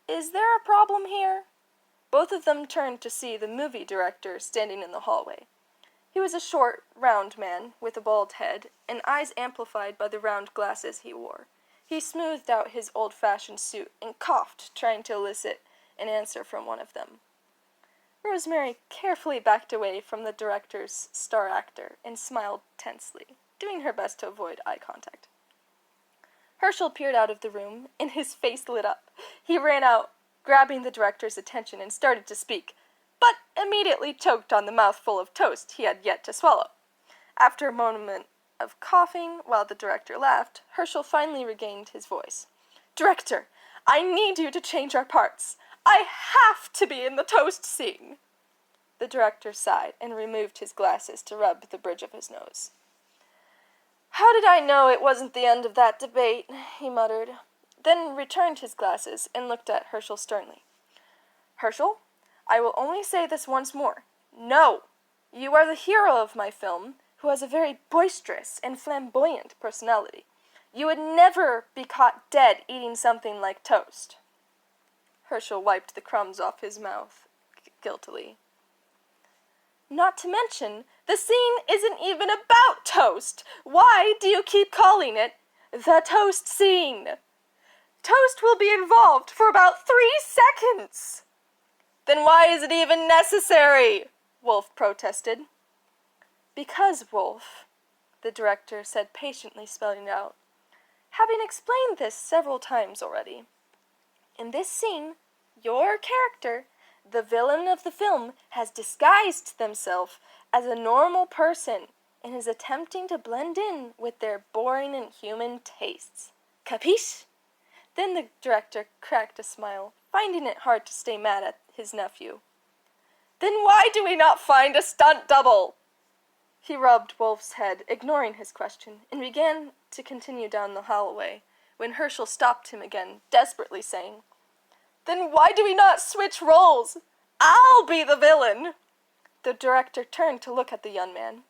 Is there a problem here?" Both of them turned to see the movie director standing in the hallway. He was a short, round man with a bald head, and eyes amplified by the round glasses he wore. He smoothed out his old-fashioned suit and coughed, trying to elicit an answer from one of them. Rosemary carefully backed away from the director's star actor and smiled tensely, doing her best to avoid eye contact. Herschel peered out of the room, and his face lit up. He ran out, grabbing the director's attention, and started to speak, but immediately choked on the mouthful of toast he had yet to swallow. After a moment of coughing while the director laughed, Herschel finally regained his voice. "Director, I need you to change our parts. I have to be in the toast scene." The director sighed and removed his glasses to rub the bridge of his nose. "How did I know it wasn't the end of that debate?" he muttered, then returned his glasses and looked at Herschel sternly. "Herschel, I will only say this once more. No! You are the hero of my film, who has a very boisterous and flamboyant personality. You would never be caught dead eating something like toast." Herschel wiped the crumbs off his mouth guiltily. "Not to mention, the scene isn't even about toast. Why do you keep calling it the toast scene? Toast will be involved for about 3 seconds. "Then why is it even necessary?" Wolf protested. "Because, Wolf," the director said patiently, spelling it out, "having explained this several times already, in this scene, your character, the villain of the film, has disguised themselves as a normal person and is attempting to blend in with their boring and human tastes. Capiche?" Then the director cracked a smile, finding it hard to stay mad at his nephew. "Then why do we not find a stunt double?" He rubbed Wolf's head, ignoring his question, and began to continue down the hallway, when Herschel stopped him again, desperately saying, "Then why do we not switch roles? I'll be the villain!" The director turned to look at the young man.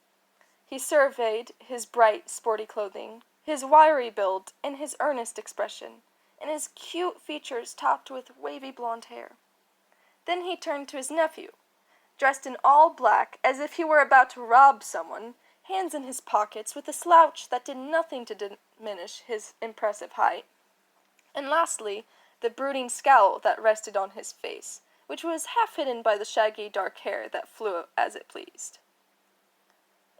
He surveyed his bright, sporty clothing, his wiry build, and his earnest expression, and his cute features topped with wavy blonde hair. Then he turned to his nephew, dressed in all black, as if he were about to rob someone, hands in his pockets, with a slouch that did nothing to diminish his impressive height. And lastly, the brooding scowl that rested on his face, which was half hidden by the shaggy dark hair that flew as it pleased.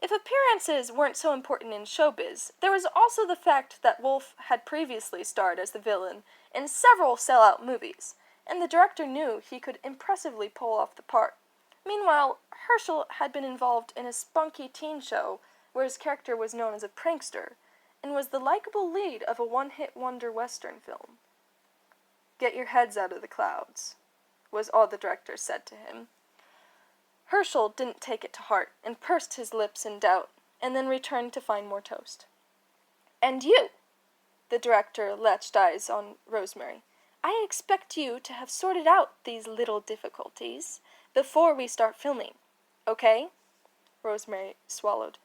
If appearances weren't so important in showbiz, there was also the fact that Wolf had previously starred as the villain in several sellout movies, and the director knew he could impressively pull off the part. Meanwhile, Herschel had been involved in a spunky teen show where his character was known as a prankster, and was the likable lead of a one-hit wonder Western film. "Get your heads out of the clouds," was all the director said to him. Herschel didn't take it to heart, and pursed his lips in doubt, and then returned to find more toast. "And you," the director latched eyes on Rosemary, "I expect you to have sorted out these little difficulties before we start filming, okay?" Rosemary swallowed.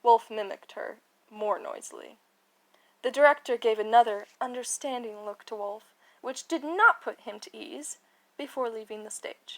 Wolf mimicked her, more noisily. The director gave another understanding look to Wolf, which did not put him to ease, before leaving the stage.